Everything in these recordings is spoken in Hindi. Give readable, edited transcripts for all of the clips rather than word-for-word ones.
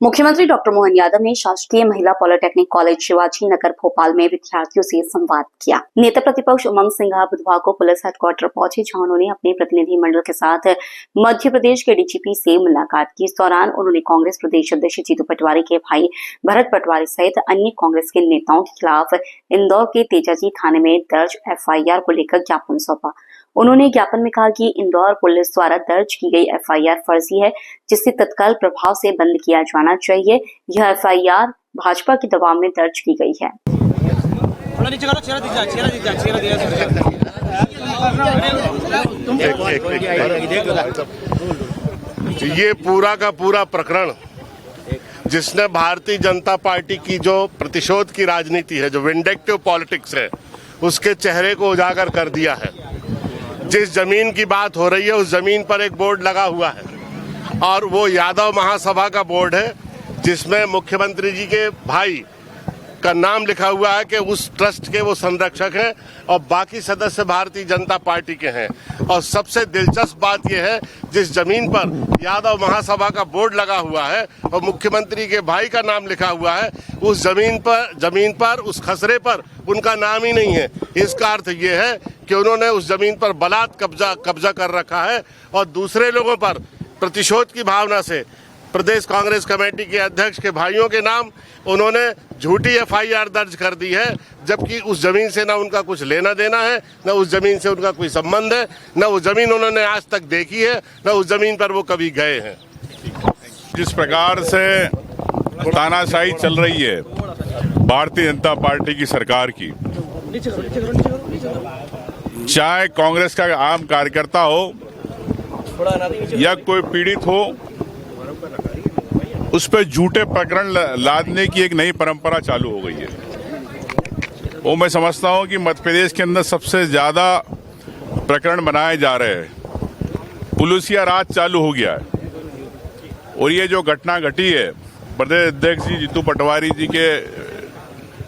मुख्यमंत्री डॉक्टर मोहन यादव ने शासकीय महिला पॉलिटेक्निक कॉलेज शिवाजी नगर भोपाल में विद्यार्थियों से संवाद किया। नेता प्रतिपक्ष उमंग सिंघा बुधवार को पुलिस हेडक्वार्टर पहुंचे, जहां उन्होंने अपने प्रतिनिधि मंडल के साथ मध्य प्रदेश के डीजीपी से मुलाकात की। इस दौरान उन्होंने कांग्रेस प्रदेश अध्यक्ष जीतू पटवारी के भाई भरत पटवारी सहित अन्य कांग्रेस के नेताओं के खिलाफ इंदौर के तेजाजी थाने में दर्ज एफआईआर को लेकर ज्ञापन सौंपा। उन्होंने ज्ञापन में कहा कि इंदौर पुलिस द्वारा दर्ज की गई एफआईआर फर्जी है, जिसे तत्काल प्रभाव से बंद किया जाना चाहिए। यह एफआईआर भाजपा के दबाव में दर्ज की गई है। ये पूरा का पूरा प्रकरण जिसने भारतीय जनता पार्टी की जो प्रतिशोध की राजनीति है, जो विंडेक्टिव पॉलिटिक्स है, उसके चेहरे को उजागर कर दिया है। जिस जमीन की बात हो रही है उस जमीन पर एक बोर्ड लगा हुआ है और वो यादव महासभा का बोर्ड है, जिसमें मुख्यमंत्री जी के भाई का नाम लिखा हुआ है कि उस ट्रस्ट के वो संरक्षक हैं और बाकी सदस्य भारतीय जनता पार्टी के हैं। और सबसे दिलचस्प बात यह है, जिस जमीन पर यादव महासभा का बोर्ड लगा हुआ है और मुख्यमंत्री के भाई का नाम लिखा हुआ है, उस जमीन पर उस खसरे पर उनका नाम ही नहीं है। इसका अर्थ ये है कि उन्होंने उस जमीन पर बलात् कब्जा कर रखा है और दूसरे लोगों पर प्रतिशोध की भावना से प्रदेश कांग्रेस कमेटी के अध्यक्ष के भाइयों के नाम उन्होंने झूठी एफआईआर दर्ज कर दी है, जबकि उस जमीन से ना उनका कुछ लेना देना है, न उस जमीन से उनका कोई संबंध है, न उस जमीन उन्होंने आज तक देखी है, न उस जमीन पर वो कभी गए हैं। जिस प्रकार से तानाशाही चल रही है भारतीय जनता पार्टी की सरकार की, चाहे कांग्रेस का आम कार्यकर्ता हो या कोई पीड़ित हो, उस पर झूठे प्रकरण लादने की एक नई परंपरा चालू हो गई है। वो मैं समझता हूं कि मध्य प्रदेश के अंदर सबसे ज्यादा प्रकरण बनाए जा रहे हैं। पुलिसिया राज चालू हो गया है और ये जो घटना घटी है, प्रदेश अध्यक्ष जी जीतू पटवारी जी के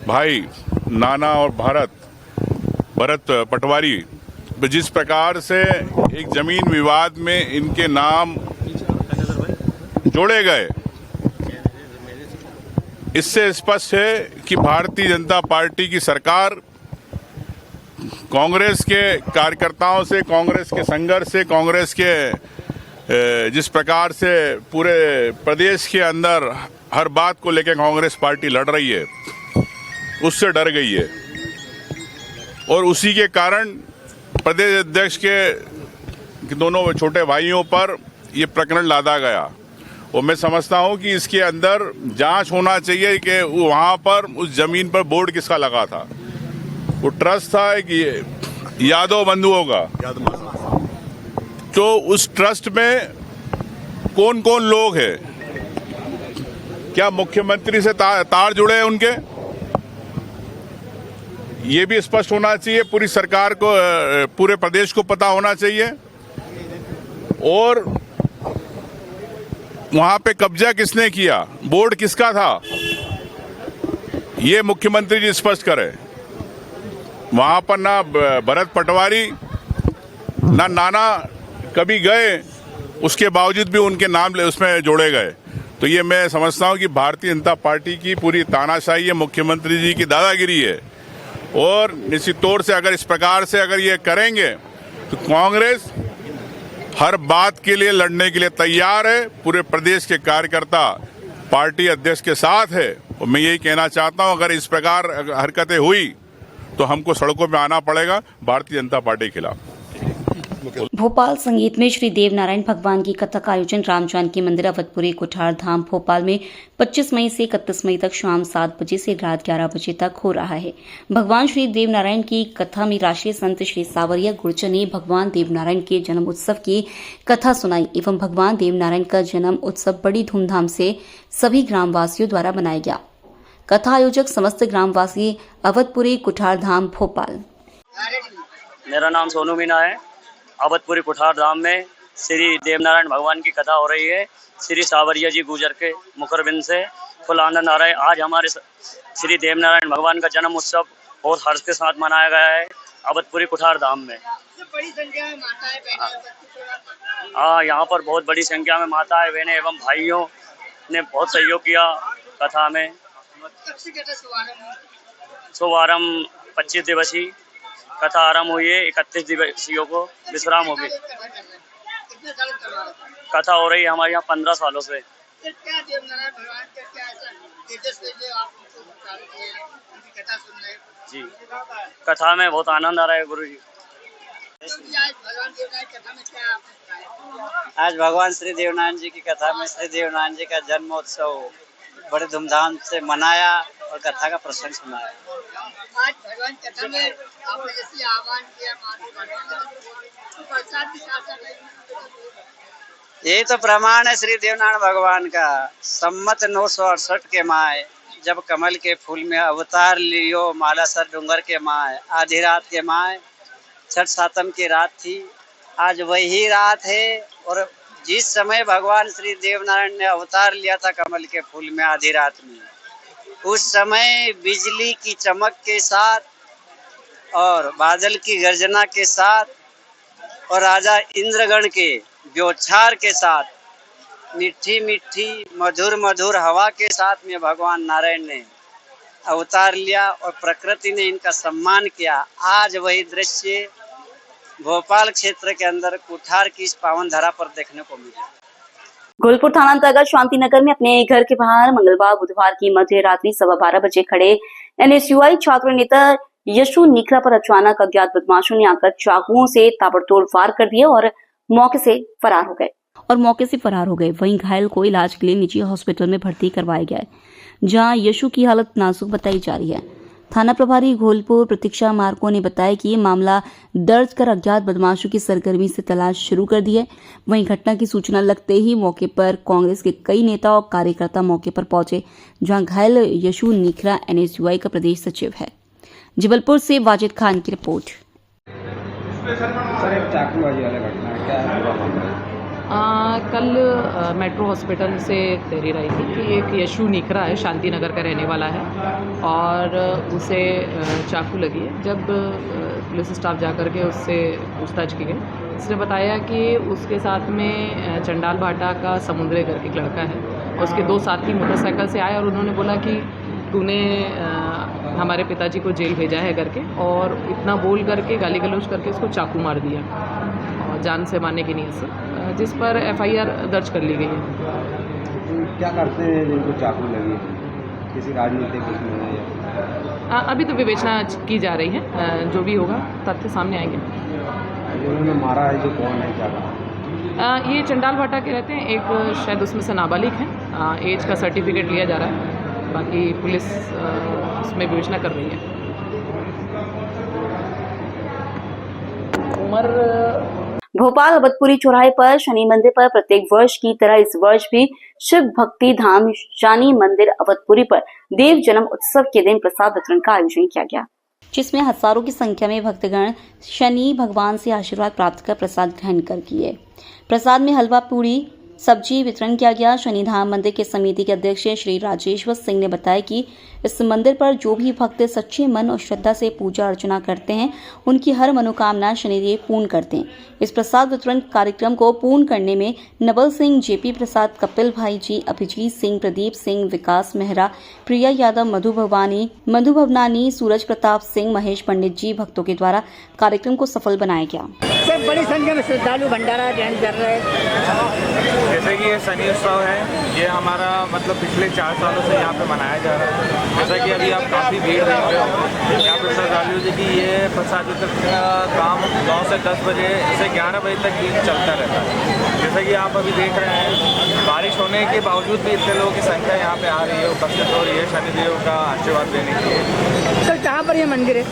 भाई नाना और भरत पटवारी, जिस प्रकार से एक जमीन विवाद में इनके नाम जोड़े गए, इससे स्पष्ट है कि भारतीय जनता पार्टी की सरकार कांग्रेस के कार्यकर्ताओं से, कांग्रेस के संघर्ष से, कांग्रेस के जिस प्रकार से पूरे प्रदेश के अंदर हर बात को लेकर कांग्रेस पार्टी लड़ रही है, उससे डर गई है और उसी के कारण प्रदेश अध्यक्ष के दोनों छोटे भाइयों पर यह प्रकरण लादा गया। और मैं समझता हूं कि इसके अंदर जांच होना चाहिए कि वहां पर उस जमीन पर बोर्ड किसका लगा था। वो ट्रस्ट था कि यादव बंधुओं का, तो उस ट्रस्ट में कौन कौन लोग हैं, क्या मुख्यमंत्री से तार जुड़े हैं उनके, ये भी स्पष्ट होना चाहिए। पूरी सरकार को, पूरे प्रदेश को पता होना चाहिए। और वहां पे कब्जा किसने किया, बोर्ड किसका था, ये मुख्यमंत्री जी स्पष्ट करें। वहां पर ना भरत पटवारी ना नाना कभी गए, उसके बावजूद भी उनके नाम उसमें जोड़े गए। तो ये मैं समझता हूं कि भारतीय जनता पार्टी की पूरी तानाशाही है, मुख्यमंत्री जी की दादागिरी है। और निश्चित तौर से अगर इस प्रकार से अगर ये करेंगे तो कांग्रेस हर बात के लिए लड़ने के लिए तैयार है। पूरे प्रदेश के कार्यकर्ता पार्टी अध्यक्ष के साथ है और मैं यही कहना चाहता हूं, अगर इस प्रकार हरकतें हुई तो हमको सड़कों में आना पड़ेगा भारतीय जनता पार्टी के खिलाफ। भोपाल संगीत में श्री देव नारायण भगवान की कथा का आयोजन राम जानकी मंदिर अवधपुरी कुठार धाम भोपाल में 25 मई से 31 मई तक शाम 7 बजे से रात 11 बजे तक हो रहा है। भगवान श्री देव नारायण की कथा में राष्ट्रीय संत श्री सावरिया गुर्जर ने भगवान देव नारायण के जन्म उत्सव की कथा सुनाई एवं भगवान देव नारायण का जन्म उत्सव बड़ी धूमधाम से सभी ग्रामवासियों द्वारा मनाया गया। कथा आयोजक समस्त ग्रामवासी अवधपुरी कुठार धाम भोपाल। मेरा नाम सोनू मीना है। अवधपुरी कुठार धाम में श्री देवनारायण भगवान की कथा हो रही है। श्री सावरिया जी गुजर के मुखरबिंद से फुल आनंद आ रहा है। आज हमारे श्री देवनारायण भगवान का जन्म उत्सव बहुत हर्ष के साथ मनाया गया है अवधपुरी कुठार धाम में। बड़ी संख्या में माताएं बहनें, यहाँ पर बहुत बड़ी संख्या में माताएं बहनें एवं भाइयों ने बहुत सहयोग किया कथा में। शुभारंभ 25 दिवसीय कथा आरंभ हुई है, 31 दिवसीयों को विश्राम हो गई। कथा हो रही है हमारे यहाँ 15 सालों से। जी, कथा में बहुत आनंद आ रहा है गुरु जी। आज भगवान श्री देवनारायण जी की कथा में श्री देवनारायण जी का जन्मोत्सव बड़े धूमधाम से मनाया और कथा का प्रसंग सुनाया। आज भगवान कथा में आपने जैसे आह्वान किया, यही तो प्रमाण है श्री देवनारायण भगवान का। सम्मत 968 के माय जब कमल के फूल में अवतार लियो, माला सर डूंगर के माय, आधी रात के माय, छठ सातम की रात थी। आज वही रात है और जिस समय भगवान श्री देवनारायण ने अवतार लिया था कमल के फूल में आधी रात में, उस समय बिजली की चमक के साथ और बादल की गर्जना के साथ और राजा इंद्रगण के ब्योछार के साथ मीठी मीठी मधुर मधुर हवा के साथ में भगवान नारायण ने अवतार लिया और प्रकृति ने इनका सम्मान किया। आज वही दृश्य भोपाल क्षेत्र के अंदर कुठार की इस पावन धरा पर देखने को मिला। गोलपुर थाना अंतर्गत शांतिनगर में अपने घर के बाहर मंगलवार बुधवार की मध्य रात्रि 12:15 बजे खड़े एनएसयूआई छात्र नेता यशु निखरा पर अचानक अज्ञात बदमाशों ने आकर चाकुओं से ताबड़तोड़ वार कर दिए और मौके से फरार हो गए। वहीं घायल को इलाज के लिए निजी हॉस्पिटल में भर्ती करवाया गया है, जहां यशु की हालत नाजुक बताई जा रही है। थाना प्रभारी घोलपुर प्रतीक्षा मार्को ने बताया कि ये मामला दर्ज कर अज्ञात बदमाशों की सरगर्मी से तलाश शुरू कर दी है। वहीं घटना की सूचना लगते ही मौके पर कांग्रेस के कई नेता और कार्यकर्ता मौके पर पहुंचे, जहां घायल यशु निखरा एनएसयूआई का प्रदेश सचिव है। जबलपुर से वाजिद खान की रिपोर्ट। सर, एक चाकूबाजी वाला घटना है, क्या हुआ मामला? कल मेट्रो हॉस्पिटल से तहरीर आई थी कि एक यशु निखरा है, शांति नगर का रहने वाला है और उसे चाकू लगी है। जब पुलिस स्टाफ जाकर के उससे पूछताछ की गई, उसने बताया कि उसके साथ में चंडाल भाटा का समुद्रे करके एक लड़का है और उसके 2 साथी मोटरसाइकिल से आए और उन्होंने बोला कि तूने हमारे पिताजी को जेल भेजा है करके, और इतना बोल करके गाली गलौज करके उसको चाकू मार दिया और जान से मारने की नीयत से, जिस पर एफआईआर दर्ज कर ली गई है। क्या करते हैं जिनको चाकू लगी? किसी राजनीतिक उसमें? अभी तो विवेचना की जा रही है, जो भी होगा तथ्य सामने आएंगे। जिन्होंने मारा है जो कौन है, क्या? ये चंडाल भाटा के रहते हैं, एक शायद उसमें से नाबालिग हैं। एज का सर्टिफिकेट लिया जा रहा है, बाकी पुलिस उसमें विवेचना कर रही है। भोपाल अवधपुरी चौराहे पर शनि मंदिर पर प्रत्येक वर्ष की तरह इस वर्ष भी शिव भक्ति धाम शनि मंदिर अवधपुरी पर देव जन्म उत्सव के दिन प्रसाद वितरण का आयोजन किया गया, जिसमें हजारों की संख्या में भक्तगण शनि भगवान से आशीर्वाद प्राप्त कर प्रसाद ग्रहण कर किए। प्रसाद में हलवा पूरी सब्जी वितरण किया गया। शनि धाम मंदिर के समिति के अध्यक्ष श्री राजेश्वर सिंह ने बताया कि इस मंदिर पर जो भी भक्त सच्चे मन और श्रद्धा से पूजा अर्चना करते हैं, उनकी हर मनोकामना शनिदेव पूर्ण करते हैं। इस प्रसाद वितरण कार्यक्रम को पूर्ण करने में नवल सिंह, जेपी प्रसाद, कपिल भाई जी, अभिजीत सिंह, प्रदीप सिंह, विकास मेहरा, प्रिया यादव, मधु भवनानी, सूरज प्रताप सिंह, महेश पंडित जी भक्तों के द्वारा कार्यक्रम को सफल बनाया गया। सर, बड़ी संख्या में श्रद्धालु भंडारा ग्रहण कर रहे हैं। जैसे कि ये शनि उत्सव है, ये हमारा मतलब पिछले 4 सालों से यहाँ पे मनाया जा रहा है। जैसा कि अभी आप काफ़ी भीड़ देख रहे हो यहाँ पे श्रद्धालु जी की ये प्रसाद वितरण का काम 9 से 10 बजे से 11 बजे तक दिन चलता रहता है। जैसा कि आप अभी देख रहे हैं, बारिश होने के बावजूद भी इतने लोगों की संख्या यहाँ पे आ रही है, उपस्थित हो रही है शनिदेव का आशीर्वाद लेने के लिए। सर, कहाँ पर ये मंदिर है?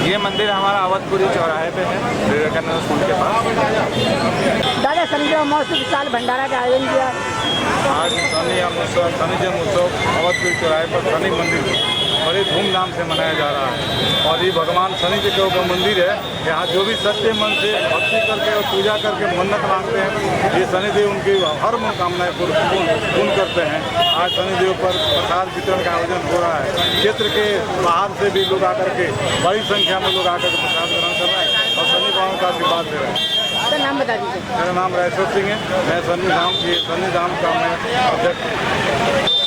ये मंदिर हमारा अवधपुरी चौराहे पे है, विवेकानंद स्कूल के पास। दादा, शनिदेव महोत्सव साल भंडारा का आयोजन किया। आज शनिदेव उत्सव अवधपुरी चौराहे पर शनि मंदिर बड़े धूमधाम से मनाया जा रहा है और ये भगवान शनि जी का मंदिर है। यहाँ जो भी सच्चे मन से भक्ति करके और पूजा करके मन्नत मांगते हैं, ये शनिदेव उनकी हर मनोकामनाएं पूर्ण करते हैं। आज शनिदेव पर प्रसाद वितरण का आयोजन हो रहा है। क्षेत्र के बाहर से भी लोग आकर के बड़ी संख्या में लोग आकर के प्रसाद ग्रहण कर रहे हैं और शनि बाबा का आशीर्वाद दे रहे हैं। आपका नाम बता दीजिए। मेरा नाम रायश्वर सिंह है। मैं सन्नी धाम का मैं अध्यक्ष